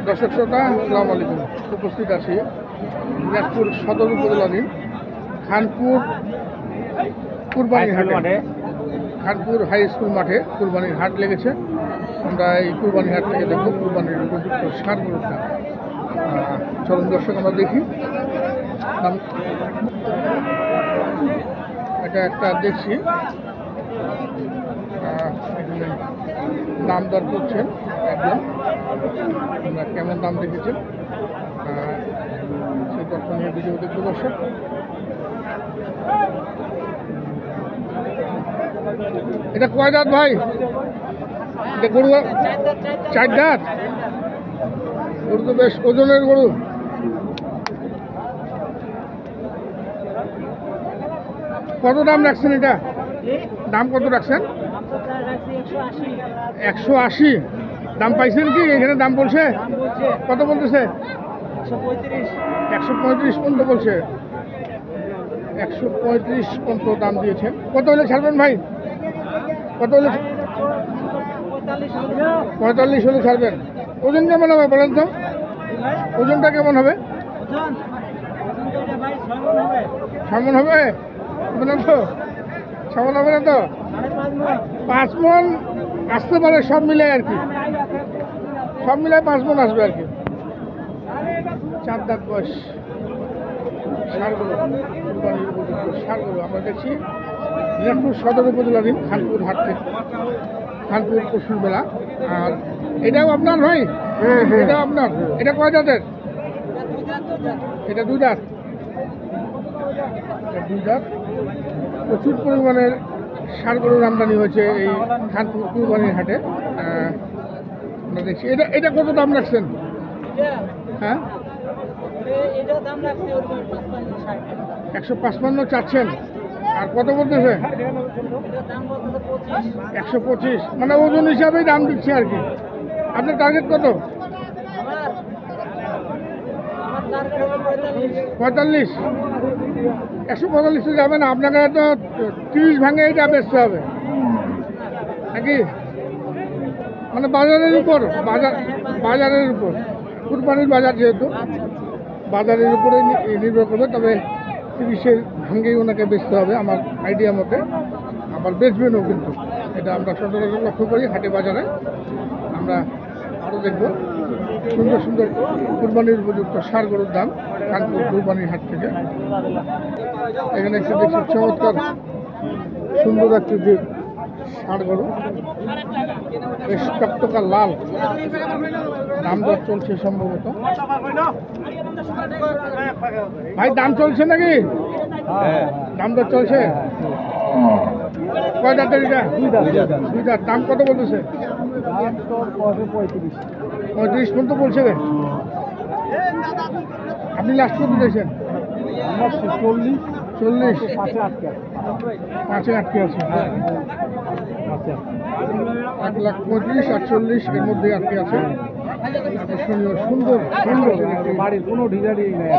দর্শক শ্রোতা আসসালামু আলাইকুম। উপস্থিত আছি দিনাজপুর সদর উপজেলাধীন খানপুর কুরবানির হাটে। খানপুর হাই স্কুল মাঠে কুরবানির হাট লেগেছে। আমরা এই কুরবানির হাট থেকে দেখব কুরবানির উপযুক্ত সার গরুটা। চলুন দর্শক আমরা দেখি। এটা একটা দেখছি, এখানে দাম দর করছেন একজন, আমরা কেমন দাম দেখেছেন সেই তথ্য নিয়ে ভিডিও দেখতে দর্শক। এটা কয় দাঁত ভাই? এটা গরু 4 দাঁত। গরু তো বেশ ওজনের গরু। কত দাম রাখছেন? এটা দাম কত রাখছেন? 180। দাম পাইছেন কি? এখানে দাম বলছে কত? বলতেছে 135 পর্যন্ত বলছে। 135 পর্যন্ত দাম দিয়েছেন। কত হলে ছাড়বেন ভাই? কত হলে? 45 হলে ছাড়বেন। ওজন কেমন হবে বলেন তো? ওজনটা কেমন হবে? 6 মণ হবে? বলেন তো 6 মণ হবে না তো? 5 মণ আসতে পারে সব মিলে আর কি, সব মিলে 5 মণ আসবে আর কি। 4 দাঁত বয়স সারগুলো, কুরবানির উপযুক্ত সারগুলো আমরা দেখছি দিনাজপুর সদর উপজেলাধীন খানপুর হাট থেকে, খানপুর পরশুর বেলা। আর এটাও আপনার ভাই? এটাও আপনার? এটা কয় দাঁতের? এটা 2 দাঁত। 2 দাঁত। প্রচুর পরিমাণের সার গরুর আমদানি হয়েছে এই খানপুর কুরবানির হাটে। আমরা দেখছি এটা কত দাম রাখছেন? হ্যাঁ, 155 চাচ্ছেন। আর কত বলতেছে? 125। মানে ওজন হিসাবেই দাম দিচ্ছে আর কি। আপনার টার্গেট কত? 45। 145 তো যাবে না, আপনাকে তো 30 ভাঙে এটা বেচতে হবে নাকি? মানে বাজারের উপর, বাজারের উপর, কুরবানির বাজার যেহেতু বাজারের উপরে নির্ভর করবে। তবে 30-এর ভাঙেই ওনাকে বেচতে হবে আমার আইডিয়া মতে। আবার বেচবেনও কিন্তু, এটা আমরা সচরাচর লক্ষ্য করি হাটে বাজারে। আমরা আরও দেখব সুন্দর সুন্দর কুরবানির উপযুক্ত সার গরুর দাম কানপুর কুরবানির হাট থেকে। এখানে একটু দেখছি চমৎকার সুন্দর একটি যে ষাঁড় গরু, বেশ টকটকা লাল। দাম দর চলছে সম্ভবত। ভাই দাম চলছে নাকি? দাম দর চলছে। কয় দাঁতের এটা? 2 দাঁত। দাম কত বলতেছে? 35 পর্যন্ত বলছে। আপনি লাস্ট কত দিয়েছেন? 40। 5-এ আটকে আছে। 1,35,000 আর 40 এর মধ্যে আটকে আছে। আকর্ষণীয় সুন্দর সুন্দর বাড়ির কোনো ঢিলারি নেই।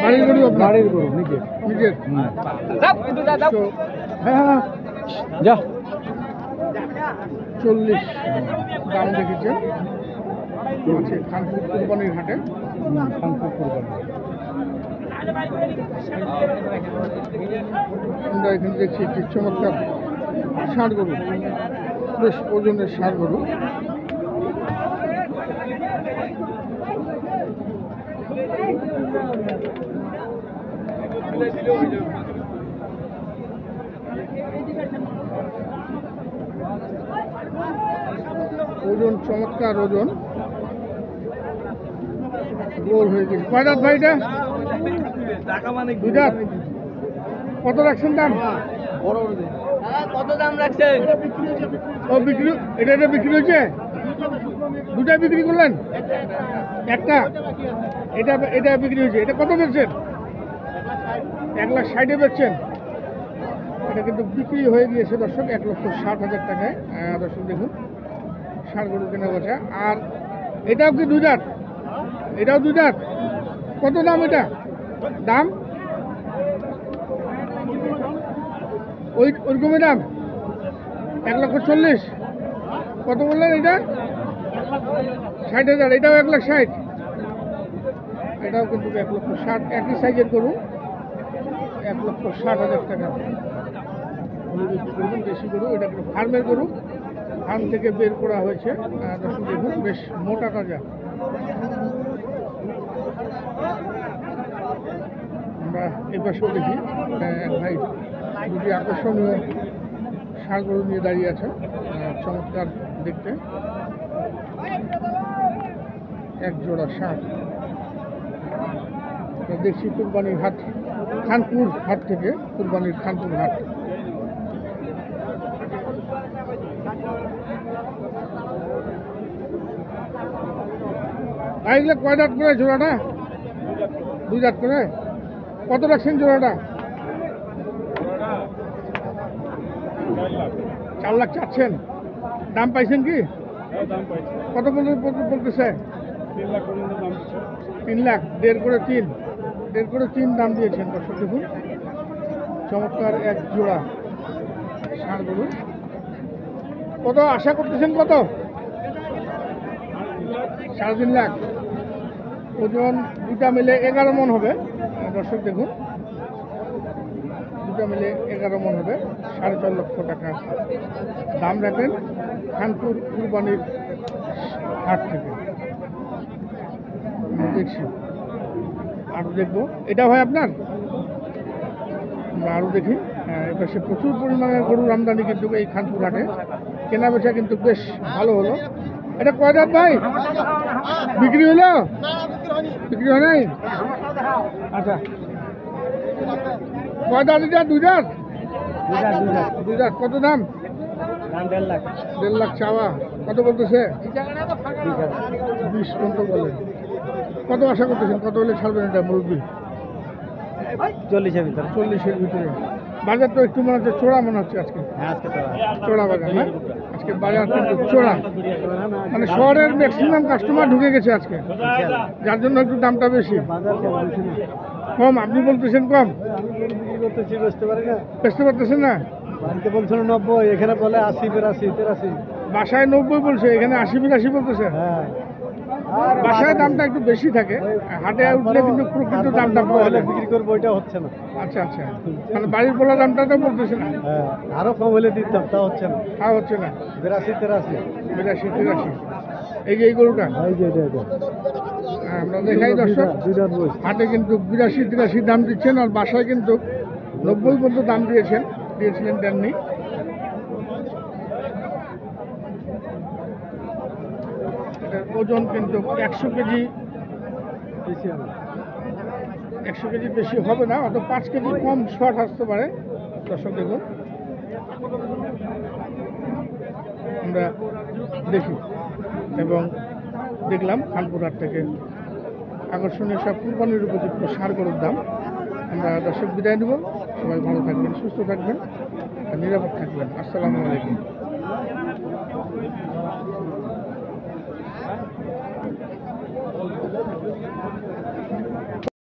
বাড়ির গরু? বাড়ির গরু নিজের। হ্যাঁ যা 40 দাম দেখেছেন খানপুর কুরবানির হাটে। খানপুর কুরবানি আমরা এখানে দেখছি একটি চমৎকার ষাঁড় গরু, বেশ ওজনের ষাঁড় গরু। ওজন চমৎকার ওজন, গোল হয়ে গেছে। কয় দাঁত ভাই এটা? 2 দাঁত। কত রাখছেন দাম? কত দাম রাখছেন? ও বিক্রি, এটা বিক্রি হয়েছে? 2টাই বিক্রি করলেন? একটা এটা বিক্রি হয়েছে। এটা কত বেচছেন? 1,60,000 বেচছেন। এটা কিন্তু বিক্রি হয়ে গিয়েছে দর্শক 1,60,000 টাকায়। দর্শক দেখুন ষাঁড় গরু কেনা বেচা। আর এটাও কি 2 দাঁত? এটাও 2 দাঁত। কত দাম এটা? দাম ওইরকমই দাম? 1,40,000। কত বললেন এটা? 60,000। এটাও 1,60,000। এটাও কিন্তু 1,60,000, একই সাইজের গরু, 1,60,000 টাকা বিক্রি করবেন। দেশি গরু, এটা কিন্তু ফার্মের গরু, ফার্ম থেকে বের করা হয়েছে। দর্শক দেখুন, বেশ মোটা তাজা। আমরা এই পাশেও দেখি এক ভাই দুটি আকর্ষণীয় ষাঁড় গরু নিয়ে দাঁড়িয়ে আছে, চমৎকার দেখতে। এক জোড়া ষাঁড় দেখছি কুরবানির হাট, খানপুর হাট থেকে, কুরবানির খানপুর হাট। এগুলো কয় দাঁত করে জোড়াটা? 2 দাঁত করে। কত রাখছেন জোড়াটা? 4 লাখ চাচ্ছেন। দাম পাইছেন কি? কত বলতেছে? 3 লাখ। 1.5 করে 3 দাম দিয়েছেন। দর্শক দেখুন, চমৎকার এক জোড়া ষাঁড় গরু। কত আশা করতেছেন? কত? 3.5 লাখ। ওজন দুটা মিলে 11 মন হবে। দর্শক দেখুন, দুটা মিলে 11 মন হবে। 4.5 লক্ষ টাকা দাম রাখেন খানপুর কুরবানির হাট থেকে। দেখছি, আরও দেখবো। এটা হয় আপনার? আমরা আরও দেখি। এপাশে প্রচুর পরিমাণে গরুর আমদানি কিন্তু এই খানপুর হাটে, কেনা বেচা কিন্তু বেশ ভালো হলো। এটা কয় দাঁত ভাই? বিক্রি হলো? বিক্রি হয় নাই? আচ্ছা, কয় দাঁত এটা? 2 দাঁত। 2 দাঁত। কত দাম? 1.5 লাখ চাওয়া। কত বলতেছে? 20 পর্যন্ত বলেন। কত আশা করতেছেন? কত হলে ছাড়বেন এটা মুরব্বী? 40-এর ভিতরে। 40-এর ভিতরে। বাজার তো একটু মনে হচ্ছে চোরা মনে হচ্ছে আজকে। চোরা বাজার না? আজকে বাজার কিন্তু চোরা, মানে শহরের ম্যাক্সিমাম কাস্টমার ঢুকে গেছে আজকে, যার জন্য একটু দামটা বেশি। কম আপনি বলতেছেন? কম বেচতে পারতেছেন না? বলছিল 90, এখানে বলে 80, 82, 83। বাসায় 90 বলছে, এখানে 80-82 বলতেছে। বাসায় দামটা একটু বেশি থাকে, হাটে উঠলে কিন্তু প্রকৃত দামটা পাওয়া যায়। বিক্রি করবো, ওইটা হচ্ছে না। আচ্ছা আচ্ছা, মানে বাড়ির বলা দামটা তো বলতেছে না। আরো কম হলে দিতাম, তা হচ্ছে না। তা হচ্ছে না। 82, 83। 82-83। এই যে এই গরুটা আমরা দেখাই দর্শক, হাটে কিন্তু 82-83 দাম দিচ্ছেন, আর বাসায় কিন্তু 90 পর্যন্ত দাম দিয়েছিলেন দেননি। ওজন কিন্তু 100 কেজি, 100 কেজি বেশি হবে না, অত 5 কেজি কম শর্ট আসতে পারে। দর্শক দেখুন, আমরা দেখি এবং দেখলাম খানপুর হাট থেকে আকর্ষণীয় সব কুরবানির উপযুক্ত ষাঁড় গরুর দাম। আমরা দর্শক বিদায় নেব। সবাই ভালো থাকবেন, সুস্থ থাকবেন, আর নিরাপদ থাকবেন। আসসালামু আলাইকুম।